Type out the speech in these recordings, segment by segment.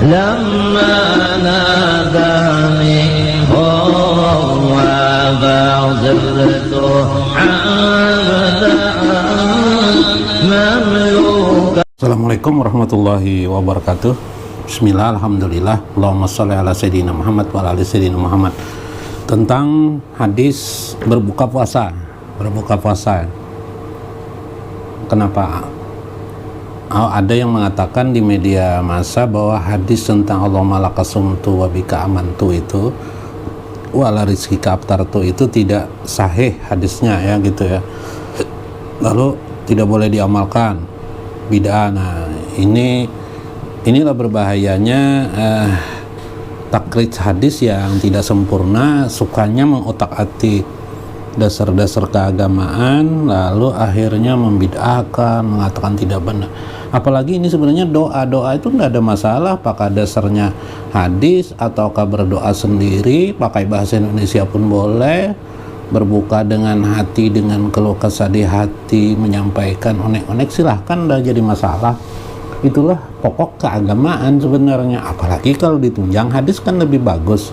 لما ناداني هو فصرت عبدا مملوكا. Assalamualaikum warahmatullahi wabarakatuh. Bismillah, alhamdulillah, Allahumma sholli ala sayyidina Muhammad wa ala ali sayyidina Muhammad. Tentang hadis berbuka puasa. Kenapa? Ada yang mengatakan di media massa bahwa hadis tentang Allahumma lakasumtu wa bika amantu itu wa ala rizqika aftartu itu tidak sahih hadisnya, ya gitu ya. Lalu tidak boleh diamalkan, bid'ah. Nah, inilah berbahayanya takrij hadis yang tidak sempurna, sukanya mengotak-atik dasar-dasar keagamaan, lalu akhirnya membid'ahkan, mengatakan tidak benar. Apalagi ini sebenarnya doa itu tidak ada masalah, apakah dasarnya hadis ataukah berdoa sendiri, pakai bahasa Indonesia pun boleh. Berbuka dengan hati, dengan keluh kesah di hati, menyampaikan onek-onek, silahkan, tidak jadi masalah. Itulah pokok keagamaan sebenarnya. Apalagi kalau ditunjang hadis kan lebih bagus.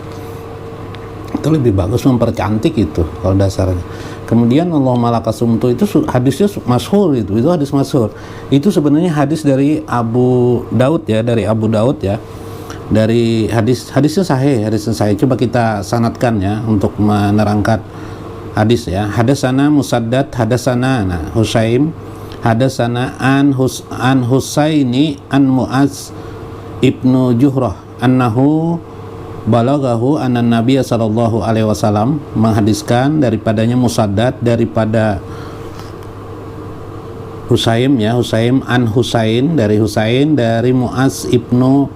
Itu lebih bagus, mempercantik itu kalau dasarnya. Kemudian Allahumma lakasumtu itu hadisnya masyhur, itu hadis masyhur. Itu sebenarnya hadis dari Abu Daud ya, dari hadisnya sahih. Coba kita sanadkan ya untuk menerangkan hadis ya. Hadasana Musaddad, hadasana Husaim, hadasana an Husaini an Mu'az ibnu Juhrah annahu balaghahu anna Nabiy sallallahu alaihi wasallam, menghadiskan daripadanya Musaddad daripada Husaim ya, Husaim an Husain dari Mu'az ibnu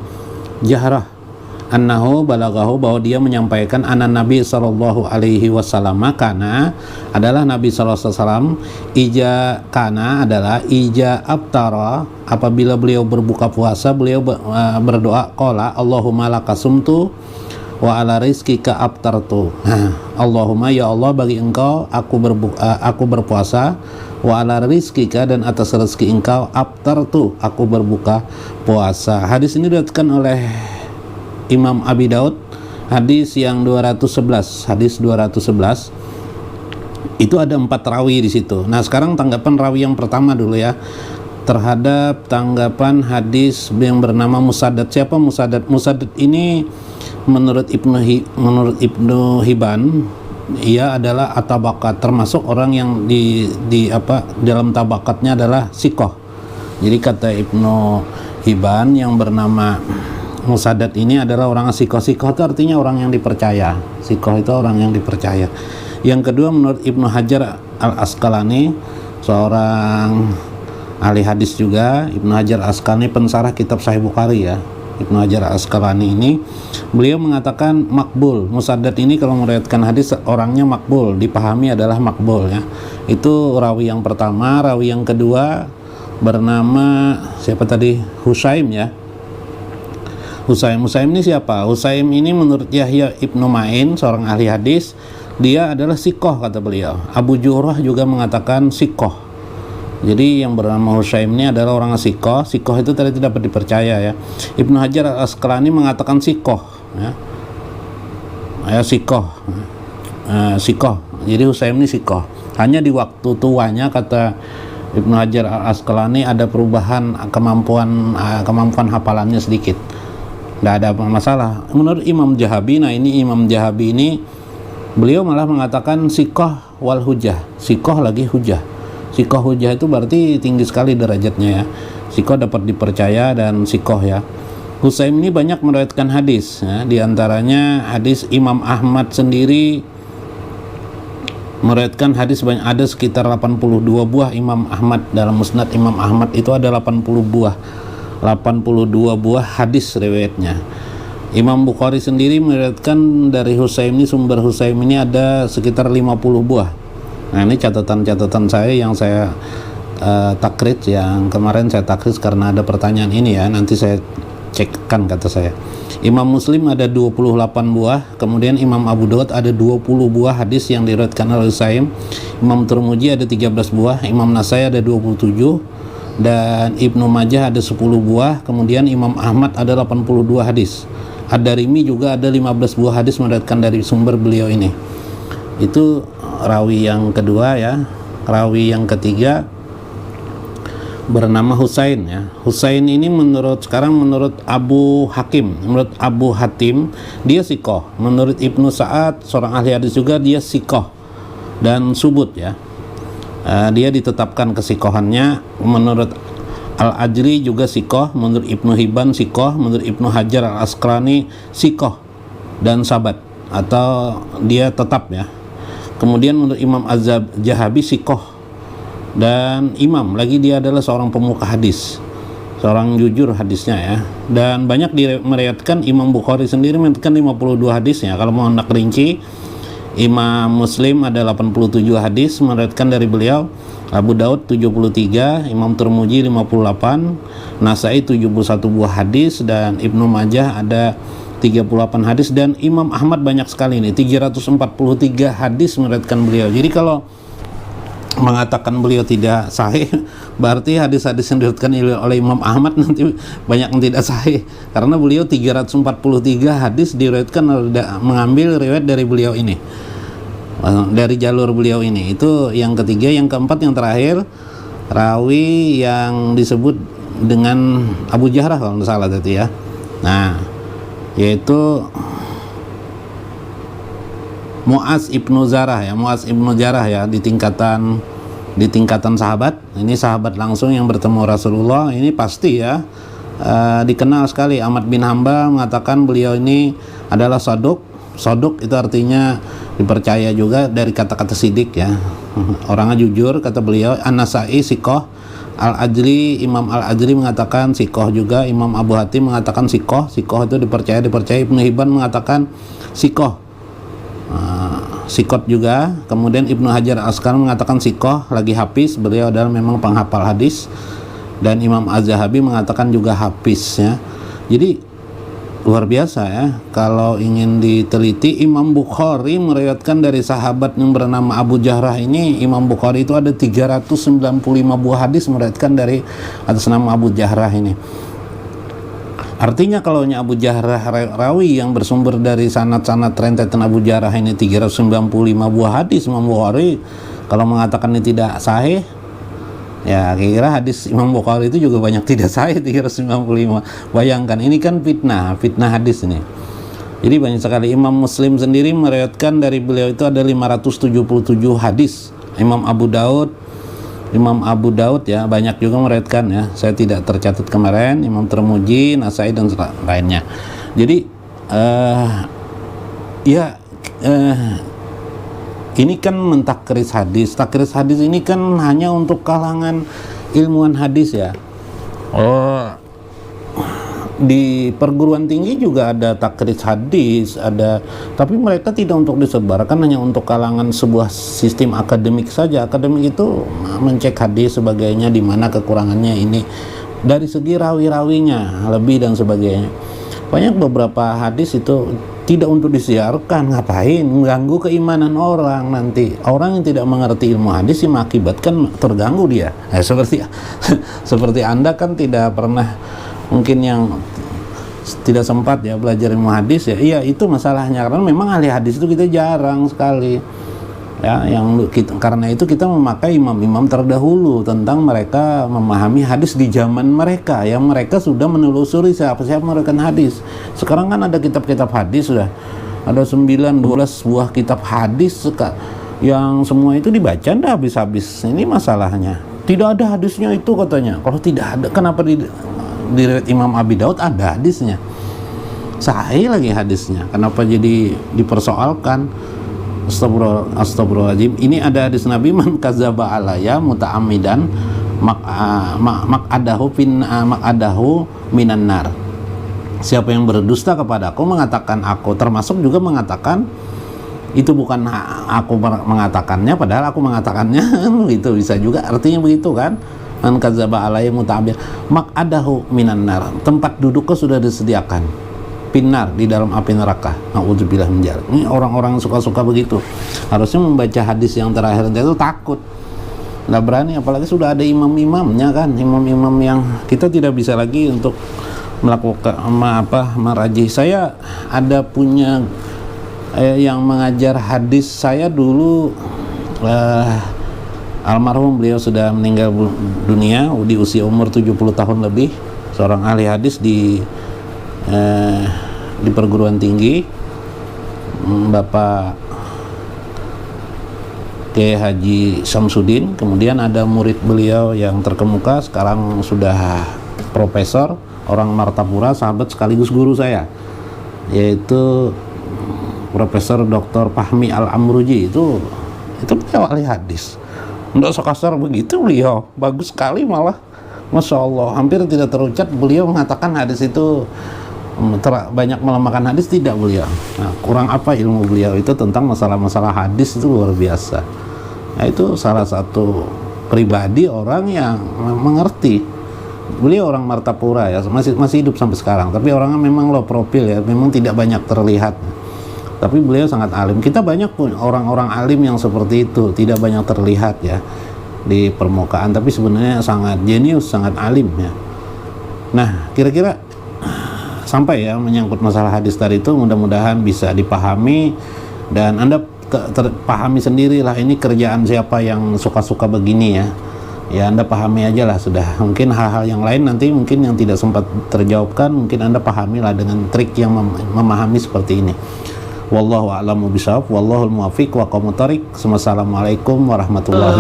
Jahrah annahu balaghahu, bahwa dia menyampaikan anna Nabi sallallahu alaihi wasallam, karena adalah Nabi sallallahu alaihi wasallam ija aftara, apabila beliau berbuka puasa beliau berdoa qala Allahumma lakasumtu wa ala rizqika aftartu. Allahumma, ya Allah, bagi engkau aku berpuasa, wa ala rizqika, dan atas rezeki engkau aftartu, aku berbuka puasa. Hadis ini diriwayatkan oleh Imam Abi Daud, hadis yang 211. Itu ada 4 rawi di situ. Nah, sekarang tanggapan rawi yang pertama dulu ya, terhadap tanggapan hadis yang bernama Musaddad. Siapa Musaddad? Musaddad ini menurut Ibnu Hibban, ia adalah atabakat, termasuk orang yang dalam tabakatnya adalah sikoh. Jadi kata Ibnu Hibban, yang bernama Musaddad ini adalah orang sikoh. Sikoh itu artinya orang yang dipercaya. Yang kedua, menurut Ibnu Hajar Al-Asqalani, seorang ahli hadis juga, Ibnu Hajar Al-Asqalani pensarah kitab Sahih Bukhari ya. Ibnu Hajar Al-Asqalani ini, beliau mengatakan makbul. Musaddad ini kalau meriwayatkan hadis orangnya makbul, dipahami adalah makbul ya. Itu rawi yang pertama. Rawi yang kedua bernama siapa tadi? Husaim ya. Husaim ini siapa? Husaim ini menurut Yahya Ibnu Ma'in, seorang ahli hadis, dia adalah sikoh kata beliau. Abu Jurah juga mengatakan sikoh. Jadi yang bernama Husaim ini adalah orang sikoh. Sikoh itu tadi tidak dapat dipercaya ya. Ibnu Hajar Al-Asqalani mengatakan sikoh ya. Sikoh. Jadi Husaim ini sikoh. Hanya di waktu tuanya kata Ibnu Hajar Al-Asqalani ada perubahan kemampuan hafalannya sedikit. Tidak ada masalah. Menurut Imam Jahabi, Imam Jahabi ini beliau malah mengatakan sikoh wal hujah. Sikoh lagi hujah. Sikoh hujah itu berarti tinggi sekali derajatnya ya. Sikoh dapat dipercaya dan sikoh ya. Husaim ini banyak meriwayatkan hadis ya. Di antaranya hadis Imam Ahmad sendiri meriwayatkan hadis banyak, ada sekitar 82 buah. Imam Ahmad, dalam musnad Imam Ahmad itu ada 82 buah hadis riwayatnya. Imam Bukhari sendiri meriwayatkan dari Husaim ini, sumber Husaim ini ada sekitar 50 buah. Nah, ini catatan saya yang saya takrij, yang kemarin saya takrij karena ada pertanyaan ini ya, nanti saya cekkan kata saya. Imam Muslim ada 28 buah, kemudian Imam Abu Daud ada 20 buah hadis yang diriwayatkan oleh Husaim. Imam Tirmidzi ada 13 buah, Imam Nasai ada 27, dan Ibnu Majah ada 10 buah, kemudian Imam Ahmad ada 82 hadis. Ad-Darimi juga ada 15 buah hadis meriwayatkan dari sumber beliau ini. Itu rawi yang kedua ya. Rawi yang ketiga bernama Husain ya. Husain ini menurut Abu Hatim dia sikoh. Menurut Ibnu Sa'ad seorang ahli hadis juga dia sikoh dan subut ya. Dia ditetapkan kesikohannya. Menurut Al-Ajri juga sikoh, menurut Ibnu Hibban sikoh, menurut Ibnu Hajar Al-Asqalani sikoh dan sabat atau dia tetap ya. Kemudian menurut Imam Az-Zahabi sikoh dan imam, lagi dia adalah seorang pemuka hadis, seorang jujur hadisnya ya. Dan banyak meriwayatkan, Imam Bukhari sendiri meriwayatkan 52 hadisnya. Kalau mau nak rinci, Imam Muslim ada 87 hadis meriwayatkan dari beliau, Abu Daud 73, Imam Tirmidzi 58, Nasai 71 buah hadis, dan Ibnu Majah ada 38 hadis, dan Imam Ahmad banyak sekali ini 343 hadis meriwayatkan beliau. Jadi kalau mengatakan beliau tidak sahih, berarti hadis-hadis yang diriwayatkan oleh Imam Ahmad nanti banyak yang tidak sahih, karena beliau 343 hadis diriwayatkan mengambil riwayat dari beliau ini, dari jalur beliau ini. Itu yang ketiga. Yang keempat, yang terakhir, rawi yang disebut dengan Abu Jahrah kalau tidak salah tadi ya. Nah, yaitu Mu'az ibnu Zarah ya. Mu'az ibnu Zarah ya, di tingkatan sahabat. Ini sahabat langsung yang bertemu Rasulullah. Ini pasti ya, dikenal sekali. Ahmad bin Hanbal mengatakan beliau ini adalah soduk. Soduk itu artinya dipercaya juga, dari kata-kata sidik ya, orangnya jujur kata beliau. An-Nasai sikoh, Imam Al-Ajri mengatakan sikoh juga, Imam Abu Hatim mengatakan sikoh itu dipercaya. Ibnu Hibban mengatakan sikoh, sikot juga. Kemudian Ibnu Hajar Al-Asqalani mengatakan sikoh, lagi hafiz, beliau adalah memang penghafal hadis. Dan Imam Az-Zahabi mengatakan juga hafiz ya. Jadi luar biasa ya. Kalau ingin diteliti, Imam Bukhari meriwayatkan dari sahabat yang bernama Abu Jahrah ini. Imam Bukhari itu ada 395 buah hadis meriwayatkan dari atas nama Abu Jahrah ini. Artinya kalau Abu Jahrah rawi yang bersumber dari sanad-sanad rentetan Abu Jahrah ini 395 buah hadis, Imam Bukhari kalau mengatakan ini tidak sahih, ya kira hadis Imam Bukhari itu juga banyak tidak sahih 395. Bayangkan, ini kan fitnah hadis ini. Jadi banyak sekali. Imam Muslim sendiri meriwayatkan dari beliau itu ada 577 hadis. Imam Abu Daud ya banyak juga meriwayatkan ya. Saya tidak tercatat kemarin. Imam Tirmidzi, Nasai dan lainnya. Jadi ini kan mentakris hadis. Takris hadis ini kan hanya untuk kalangan ilmuwan hadis ya. Di perguruan tinggi juga ada takris hadis, ada, tapi mereka tidak untuk disebarkan, hanya untuk kalangan sebuah sistem akademik saja. Akademik itu mencek hadis sebagainya, di mana kekurangannya ini dari segi rawi-rawinya lebih dan sebagainya. Banyak beberapa hadis itu tidak untuk disiarkan. Ngapain? Mengganggu keimanan orang. Nanti orang yang tidak mengerti ilmu hadis yang mengakibatkan terganggu dia. Seperti Anda kan tidak pernah, mungkin yang tidak sempat ya belajar ilmu hadis ya. Iya, itu masalahnya, karena memang ahli hadis itu kita jarang sekali. Ya, karena itu kita memakai imam-imam terdahulu tentang mereka memahami hadis di zaman mereka, yang mereka sudah menelusuri siapa-siapa merupakan hadis. Sekarang kan ada kitab-kitab hadis, sudah ada 9-12 buah kitab hadis yang semua itu dibaca ndak habis-habis. Ini masalahnya. Tidak ada hadisnya itu katanya. Kalau tidak ada, kenapa di riwayat Imam Abi Daud ada hadisnya? Sahih lagi hadisnya. Kenapa jadi dipersoalkan? Astagfirullahaladzim. Ini ada hadis Nabi, man kadzaba alayya muta'ammidan mak'adahu minan nar. Siapa yang berdusta kepada aku, mengatakan aku, termasuk juga mengatakan itu bukan aku mengatakannya padahal aku mengatakannya. Itu bisa juga artinya begitu kan. Man kadzaba alayya muta'ammidan mak'adahu minan nar. Tempat duduknya sudah disediakan pinar di dalam api neraka. Na'udzubillah min dzalik. Ini orang-orang yang suka-suka begitu. Harusnya membaca hadis yang terakhir itu takut. nggak berani, apalagi sudah ada imam-imamnya kan, imam-imam yang kita tidak bisa lagi untuk melakukan merajih. Saya ada punya yang mengajar hadis saya dulu, almarhum, beliau sudah meninggal dunia di usia umur 70 tahun lebih, seorang ahli hadis di perguruan tinggi, Bapak Kiai Haji Samsudin. Kemudian ada murid beliau yang terkemuka, sekarang sudah profesor, orang Martapura, sahabat sekaligus guru saya, yaitu Profesor Dr. Fahmi Al-Amruji. Itu beliau ahli hadis. Nggak sekasar begitu beliau, bagus sekali malah, Masya Allah, hampir tidak terucap beliau mengatakan hadis itu banyak melemahkan hadis, tidak beliau. Nah, kurang apa ilmu beliau itu tentang masalah-masalah hadis itu luar biasa. Nah, itu salah satu pribadi orang yang mengerti. Beliau orang Martapura ya, masih hidup sampai sekarang, tapi orangnya memang low profil ya, memang tidak banyak terlihat. Tapi beliau sangat alim. Kita banyak pun orang-orang alim yang seperti itu, tidak banyak terlihat ya di permukaan, tapi sebenarnya sangat jenius, sangat alim ya. Nah, kira-kira sampai ya menyangkut masalah hadis tadi itu, mudah-mudahan bisa dipahami dan Anda pahami sendirilah ini kerjaan siapa yang suka-suka begini ya. Ya Anda pahami aja lah sudah. Mungkin hal-hal yang lain nanti mungkin yang tidak sempat terjawabkan, mungkin Anda pahamilah dengan trik yang memahami seperti ini. Wallahu a'lamu bishawab, wallahul muwaffiq wa aqwamut thoriq. Wassalamualaikum warahmatullahi